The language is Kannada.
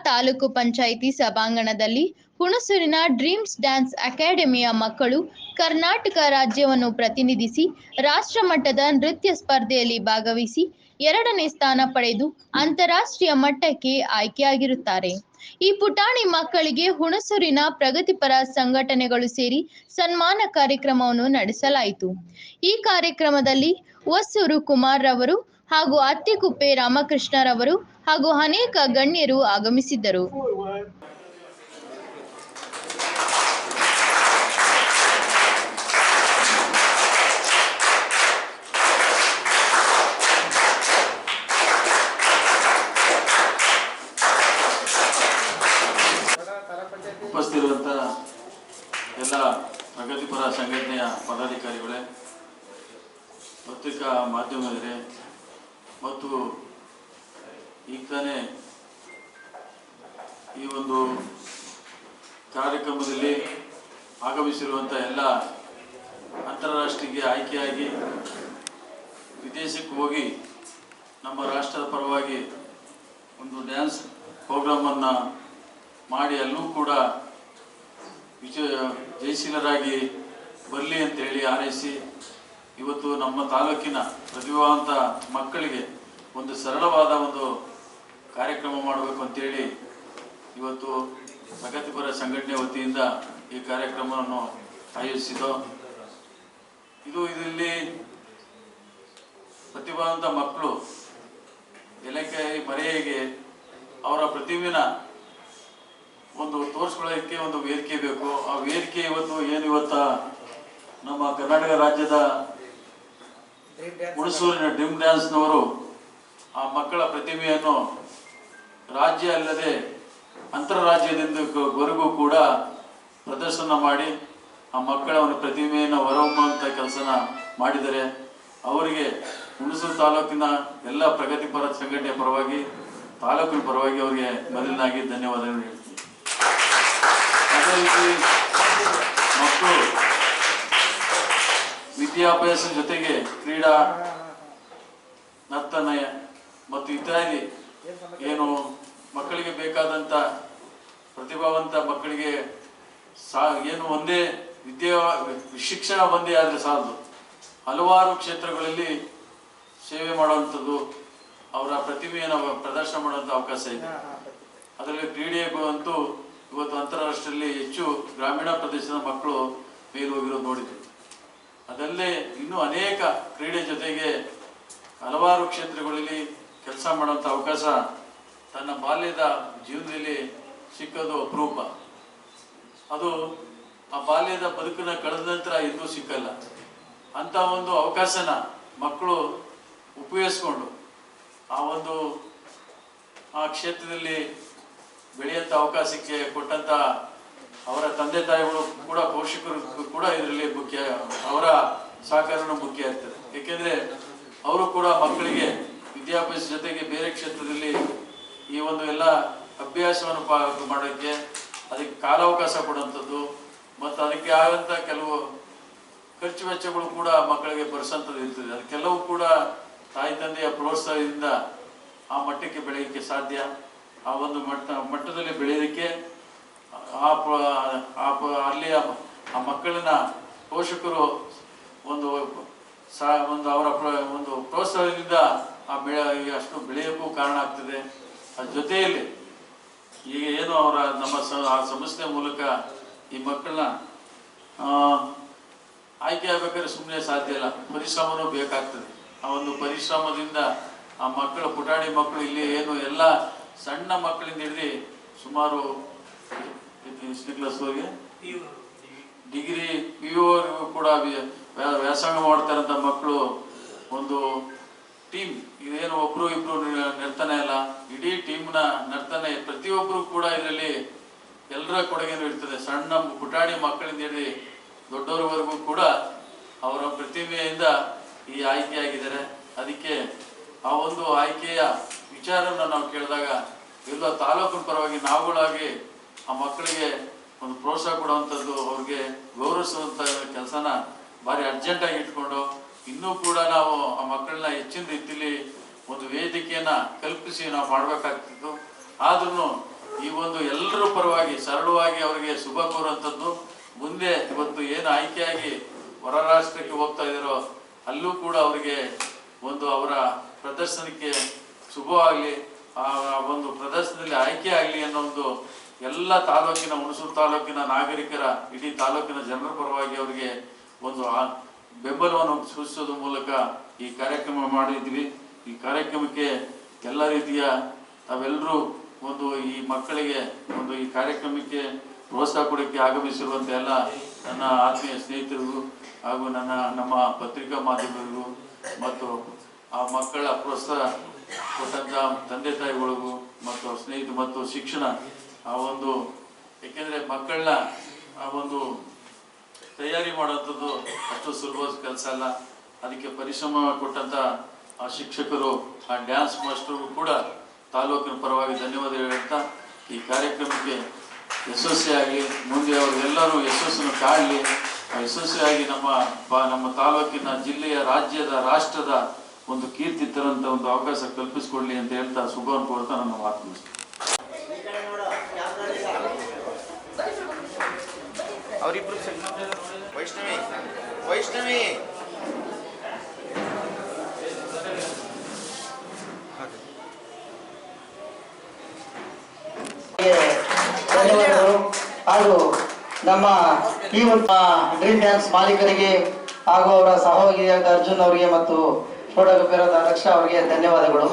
ತಾಲೂಕು ಪಂಚಾಯಿತಿ ಸಭಾಂಗಣದಲ್ಲಿ ಹುಣಸೂರಿನ ಡ್ರೀಮ್ಸ್ ಡ್ಯಾನ್ಸ್ ಅಕಾಡೆಮಿಯ ಮಕ್ಕಳು ಕರ್ನಾಟಕ ರಾಜ್ಯವನ್ನು ಪ್ರತಿನಿಧಿಸಿ ರಾಷ್ಟ್ರಮಟ್ಟದ ನೃತ್ಯ ಸ್ಪರ್ಧೆಯಲ್ಲಿ ಭಾಗವಹಿಸಿ 2ನೇ ಸ್ಥಾನ ಪಡೆದು ಅಂತಾರಾಷ್ಟ್ರೀಯ ಮಟ್ಟಕ್ಕೆ ಆಯ್ಕೆಯಾಗಿರುತ್ತಾರೆ. ಈ ಪುಟಾಣಿ ಮಕ್ಕಳಿಗೆ ಹುಣಸೂರಿನ ಪ್ರಗತಿಪರ ಸಂಘಟನೆಗಳು ಸೇರಿ ಸನ್ಮಾನ ಕಾರ್ಯಕ್ರಮವನ್ನು ನಡೆಸಲಾಯಿತು. ಈ ಕಾರ್ಯಕ್ರಮದಲ್ಲಿ ಹೊಸೂರು ಕುಮಾರ್ ರವರು ಹಾಗೂ ಅತ್ತಿಕುಪ್ಪೆ ರಾಮಕೃಷ್ಣರವರು ಹಾಗೂ ಅನೇಕ ಗಣ್ಯರು ಆಗಮಿಸಿದ್ದರು. ಉಪಸ್ಥಿತಿರುವಂಥ ಎಲ್ಲ ಪ್ರಗತಿಪರ ಸಂಘಟನೆಯ ಪದಾಧಿಕಾರಿಗಳೇ, ಪತ್ರಿಕಾ ಮಾಧ್ಯಮದವರೇ ಮತ್ತು ಈಗ ತಾನೇ ಈ ಒಂದು ಕಾರ್ಯಕ್ರಮದಲ್ಲಿ ಆಗಮಿಸಿರುವಂಥ ಎಲ್ಲ ಅಂತಾರಾಷ್ಟ್ರೀಯ ಆಯ್ಕೆಯಾಗಿ ವಿದೇಶಕ್ಕೆ ಹೋಗಿ ನಮ್ಮ ರಾಷ್ಟ್ರದ ಪರವಾಗಿ ಒಂದು ಡ್ಯಾನ್ಸ್ ಪ್ರೋಗ್ರಾಮನ್ನು ಮಾಡಿ ಅಲ್ಲೂ ಕೂಡ ಜಯಶೀಲರಾಗಿ ಬರಲಿ ಅಂತೇಳಿ ಹಾರೈಸಿ ಇವತ್ತು ನಮ್ಮ ತಾಲೂಕಿನ ಪ್ರತಿಭಾವಂತ ಮಕ್ಕಳಿಗೆ ಒಂದು ಸರಳವಾದ ಒಂದು ಕಾರ್ಯಕ್ರಮ ಮಾಡಬೇಕು ಅಂತೇಳಿ ಇವತ್ತು ಪ್ರಗತಿಪರ ಸಂಘಟನೆ ವತಿಯಿಂದ ಈ ಕಾರ್ಯಕ್ರಮವನ್ನು ಆಯೋಜಿಸಿದ್ದು. ಇದರಲ್ಲಿ ಪ್ರತಿಭಾವಂತ ಮಕ್ಕಳು ಎಲೆಕಾಯಿ ಮರೆಯಾಗಿ ಅವರ ಪ್ರತಿಭೆನ ಒಂದು ತೋರಿಸ್ಕೊಳ್ಳೋಕ್ಕೆ ಒಂದು ವೇದಿಕೆ ಬೇಕು. ಆ ವೇದಿಕೆ ಇವತ್ತು ನಮ್ಮ ಕರ್ನಾಟಕ ರಾಜ್ಯದ ಹುಣಸೂರಿನ ಡ್ರೀಮ್ ಡ್ಯಾನ್ಸ್ನವರು ಆ ಮಕ್ಕಳ ಪ್ರತಿಭೆಯನ್ನು ರಾಜ್ಯ ಅಲ್ಲದೆ ಅಂತರರಾಜ್ಯದಿಂದವರೆಗೂ ಕೂಡ ಪ್ರದರ್ಶನ ಮಾಡಿ ಆ ಮಕ್ಕಳ ಒಂದು ಪ್ರತಿಭೆಯನ್ನು ಹೊರಹೊಮ್ಮುವಂಥ ಕೆಲಸನ ಮಾಡಿದರೆ ಅವರಿಗೆ ಹುಣಸೂರು ತಾಲೂಕಿನ ಎಲ್ಲ ಪ್ರಗತಿಪರ ಸಂಘಟನೆಯ ಪರವಾಗಿ ತಾಲೂಕಿನ ಪರವಾಗಿ ಅವರಿಗೆ ಮೊದಲನಾಗಿ ಧನ್ಯವಾದಗಳು ಹೇಳ್ತೀನಿ. ಅದೇ ರೀತಿ ಮಕ್ಕಳು ವಿದ್ಯಾಭ್ಯಾಸ ಜೊತೆಗೆ ಕ್ರೀಡಾ, ನರ್ತನ ಮತ್ತು ಇತ್ಯಾದಿ ಏನು ಮಕ್ಕಳಿಗೆ ಬೇಕಾದಂಥ ಪ್ರತಿಭಾವಂತ ಮಕ್ಕಳಿಗೆ ಏನು ಒಂದೇ ಶಿಕ್ಷಣ ಒಂದೇ ಆದರೆ ಸಾಲದು, ಹಲವಾರು ಕ್ಷೇತ್ರಗಳಲ್ಲಿ ಸೇವೆ ಮಾಡುವಂಥದ್ದು, ಅವರ ಪ್ರತಿಭೆಯನ್ನು ಪ್ರದರ್ಶನ ಮಾಡುವಂಥ ಅವಕಾಶ ಇದೆ. ಅದರಲ್ಲಿ ಕ್ರೀಡೆಗೂ ಅಂತೂ ಇವತ್ತು ಅಂತಾರಾಷ್ಟ್ರೀಯದಲ್ಲಿ ಹೆಚ್ಚು ಗ್ರಾಮೀಣ ಪ್ರದೇಶದ ಮಕ್ಕಳು ಮೇಲೋಗಿರೋದು ನೋಡಿದ್ವಿ. ಅದಲ್ಲೇ ಇನ್ನೂ ಅನೇಕ ಕ್ರೀಡೆ ಜೊತೆಗೆ ಹಲವಾರು ಕ್ಷೇತ್ರಗಳಲ್ಲಿ ಕೆಲಸ ಮಾಡುವಂಥ ಅವಕಾಶ ತನ್ನ ಬಾಲ್ಯದ ಜೀವನದಲ್ಲಿ ಸಿಕ್ಕೋದು ಅಪರೂಪ. ಅದು ಆ ಬಾಲ್ಯದ ಬದುಕನ್ನ ಕಳೆದ ನಂತರ ಇನ್ನೂ ಸಿಕ್ಕಲ್ಲ. ಅಂಥ ಒಂದು ಅವಕಾಶನ ಮಕ್ಕಳು ಉಪಯೋಗಿಸ್ಕೊಂಡು ಆ ಕ್ಷೇತ್ರದಲ್ಲಿ ಬೆಳೆಯುವಂಥ ಅವಕಾಶಕ್ಕೆ ಕೊಟ್ಟಂಥ ಅವರ ತಂದೆ ತಾಯಿಗಳು ಕೂಡ, ಪೋಷಕರು ಕೂಡ ಇದರಲ್ಲಿ ಮುಖ್ಯ, ಅವರ ಸಹಕಾರನೂ ಮುಖ್ಯ ಇರ್ತದೆ. ಏಕೆಂದರೆ ಅವರು ಕೂಡ ಮಕ್ಕಳಿಗೆ ವಿದ್ಯಾಭ್ಯಾಸ ಜೊತೆಗೆ ಬೇರೆ ಕ್ಷೇತ್ರದಲ್ಲಿ ಈ ಒಂದು ಎಲ್ಲ ಅಭ್ಯಾಸವನ್ನು ಮಾಡೋಕ್ಕೆ ಅದಕ್ಕೆ ಕಾಲಾವಕಾಶ ಕೊಡುವಂಥದ್ದು ಮತ್ತು ಅದಕ್ಕೆ ಆದಂಥ ಕೆಲವು ಖರ್ಚು ವೆಚ್ಚಗಳು ಕೂಡ ಮಕ್ಕಳಿಗೆ ಬರೆಸೋಂಥದ್ದು ಇರ್ತದೆ. ಅದಕ್ಕೆಲ್ಲವೂ ಕೂಡ ತಾಯಿ ತಂದೆಯ ಪ್ರೋತ್ಸಾಹದಿಂದ ಆ ಮಟ್ಟಕ್ಕೆ ಬೆಳೆಯೋಕ್ಕೆ ಸಾಧ್ಯ. ಆ ಒಂದು ಮಟ್ಟದಲ್ಲಿ ಬೆಳೆಯೋದಕ್ಕೆ ಅಲ್ಲಿ ಆ ಮಕ್ಕಳನ್ನ ಪೋಷಕರು ಒಂದು ಅವರ ಒಂದು ಪ್ರೋತ್ಸಾಹದಿಂದ ಅಷ್ಟು ಬೆಳೆಯೋಕ್ಕೂ ಕಾರಣ ಆಗ್ತದೆ. ಅದ್ರ ಜೊತೆಯಲ್ಲಿ ಈಗ ಏನು ಅವರ ನಮ್ಮ ಸಂಸ್ಥೆ ಮೂಲಕ ಈ ಮಕ್ಕಳನ್ನ ಆಯ್ಕೆ ಆಗಬೇಕಾದ್ರೆ ಸುಮ್ಮನೆ ಸಾಧ್ಯ ಇಲ್ಲ, ಪರಿಶ್ರಮನೂ ಬೇಕಾಗ್ತದೆ. ಆ ಒಂದು ಪರಿಶ್ರಮದಿಂದ ಆ ಮಕ್ಕಳು, ಪುಟಾಣಿ ಮಕ್ಕಳು ಇಲ್ಲಿ ಏನು ಎಲ್ಲ ಸಣ್ಣ ಮಕ್ಕಳಿಂದ ಹಿಡಿದು ಸುಮಾರು ಕ್ಲಾಸ್ವರೆಗೆ ಡಿಗ್ರಿ PU ಕೂಡ ವ್ಯಾಸಂಗ ಮಾಡ್ತಾರಂಥ ಮಕ್ಕಳು ಒಂದು ಟೀಮ್, ಇದೇನು ಒಬ್ರು ಇಬ್ರು ನರ್ತನ ಇಲ್ಲ, ಇಡೀ ಟೀಮ್ನ ನರ್ತನ, ಪ್ರತಿಯೊಬ್ಬರು ಕೂಡ ಇದರಲ್ಲಿ ಎಲ್ಲರ ಕೊಡುಗೆನೂ ಇರ್ತದೆ. ಸಣ್ಣ ಪುಟಾಣಿ ಮಕ್ಕಳಿಂದ ಹಿಡಿದು ದೊಡ್ಡವರವರೆಗೂ ಕೂಡ ಅವರ ಪ್ರತಿಭೆಯಿಂದ ಈ ಆಯ್ಕೆಯಾಗಿದ್ದಾರೆ. ಅದಕ್ಕೆ ಆ ಒಂದು ಆಯ್ಕೆಯ ವಿಚಾರವನ್ನು ನಾವು ಕೇಳಿದಾಗ ಎಲ್ಲ ತಾಲೂಕಿನ ಪರವಾಗಿ ನಾವುಗಳಾಗಿ ಆ ಮಕ್ಕಳಿಗೆ ಒಂದು ಪ್ರೋತ್ಸಾಹ ಕೊಡುವಂಥದ್ದು, ಅವ್ರಿಗೆ ಗೌರವಿಸುವಂಥ ಕೆಲಸನ ಭಾರಿ ಅರ್ಜೆಂಟಾಗಿ ಇಟ್ಕೊಂಡು ಇನ್ನೂ ಕೂಡ ನಾವು ಆ ಮಕ್ಕಳನ್ನ ಹೆಚ್ಚಿನ ರೀತಿಯಲ್ಲಿ ಒಂದು ವೇದಿಕೆಯನ್ನು ಕಲ್ಪಿಸಿ ನಾವು ಮಾಡಬೇಕಾಗ್ತಿತ್ತು. ಆದ್ರೂ ಈ ಒಂದು ಎಲ್ಲರ ಪರವಾಗಿ ಸರಳವಾಗಿ ಅವರಿಗೆ ಶುಭ ಕೋರುವಂಥದ್ದು. ಮುಂದೆ ಇವತ್ತು ಏನು ಆಯ್ಕೆಯಾಗಿ ಹೊರ ರಾಷ್ಟ್ರಕ್ಕೆ ಹೋಗ್ತಾ ಇದ್ದಾರೋ ಅಲ್ಲೂ ಕೂಡ ಅವರಿಗೆ ಒಂದು ಅವರ ಪ್ರದರ್ಶನಕ್ಕೆ ಶುಭವಾಗಲಿ, ಆ ಒಂದು ಪ್ರದರ್ಶನದಲ್ಲಿ ಆಯ್ಕೆ ಆಗಲಿ ಅನ್ನೋ ಒಂದು ಎಲ್ಲ ತಾಲೂಕಿನ ಹುಣಸೂರು ತಾಲೂಕಿನ ನಾಗರಿಕರ ಇಡೀ ತಾಲೂಕಿನ ಜನರ ಪರವಾಗಿ ಅವರಿಗೆ ಒಂದು ಬೆಂಬಲವನ್ನು ಸೂಚಿಸೋದ್ರ ಮೂಲಕ ಈ ಕಾರ್ಯಕ್ರಮ ಮಾಡಿದ್ವಿ. ಈ ಕಾರ್ಯಕ್ರಮಕ್ಕೆ ಎಲ್ಲ ರೀತಿಯ ತಾವೆಲ್ಲರೂ ಒಂದು ಈ ಮಕ್ಕಳಿಗೆ ಒಂದು ಈ ಕಾರ್ಯಕ್ರಮಕ್ಕೆ ಪ್ರೋತ್ಸಾಹ ಕೊಡೋಕ್ಕೆ ಆಗಮಿಸಿರುವಂಥ ಎಲ್ಲ ನನ್ನ ಆತ್ಮೀಯ ಸ್ನೇಹಿತರಿಗೂ ಹಾಗೂ ನಮ್ಮ ಪತ್ರಿಕಾ ಮಾಧ್ಯಮರಿಗೂ ಮತ್ತು ಆ ಮಕ್ಕಳ ಪ್ರೋತ್ಸಾಹ ಕೊಟ್ಟಂಥ ತಂದೆ ತಾಯಿಗಳಿಗೂ ಮತ್ತು ಸ್ನೇಹಿತರು ಮತ್ತು ಶಿಕ್ಷಣ ಆ ಒಂದು ಏಕೆಂದರೆ ಮಕ್ಕಳನ್ನ ಆ ಒಂದು ತಯಾರಿ ಮಾಡುವಂಥದ್ದು ಅಷ್ಟು ಸುಲಭದ ಕೆಲಸ ಅಲ್ಲ. ಅದಕ್ಕೆ ಪರಿಶ್ರಮ ಕೊಟ್ಟಂಥ ಆ ಶಿಕ್ಷಕರು, ಆ ಡ್ಯಾನ್ಸ್ ಮಾಸ್ಟರ್ಗೂ ಕೂಡ ತಾಲೂಕಿನ ಪರವಾಗಿ ಧನ್ಯವಾದ ಹೇಳ್ತಾ ಈ ಕಾರ್ಯಕ್ರಮಕ್ಕೆ ಯಶಸ್ವಿಯಾಗಲಿ, ಮುಂದೆ ಅವರು ಎಲ್ಲರೂ ಯಶಸ್ಸನ್ನು ಕಾಡಲಿ, ಯಶಸ್ವಿಯಾಗಿ ನಮ್ಮ ತಾಲೂಕಿನ ಜಿಲ್ಲೆಯ ರಾಜ್ಯದ ರಾಷ್ಟ್ರದ ಒಂದು ಕೀರ್ತಿ ತರಂತ ಒಂದು ಅವಕಾಶ ಕಲ್ಪಿಸಿಕೊಡ್ಲಿ ಅಂತ ಹೇಳ್ತಾ ಶುಭವನ್ನು ಕೋರ್ತಾ ನನ್ನ ಮಾತು ಮುಗಿಸ್ತೀನಿ. ಅವರಿಬ್ರು ವೈಷ್ಣವಿ ಧನ್ಯವಾದಗಳು. ಹಾಗೂ ನಮ್ಮ ಈ ಒಂದು ಡ್ರೀಮ್ ಡ್ಯಾನ್ಸ್ ಮಾಲೀಕರಿಗೆ ಹಾಗೂ ಅವರ ಸಹಯೋಗಿಯಾದ ಅರ್ಜುನ್ ಅವರಿಗೆ ಮತ್ತು ಫೋಟೋಗ್ರಾಫರ್ ರಕ್ಷಾ ಅವರಿಗೆ ಧನ್ಯವಾದಗಳು.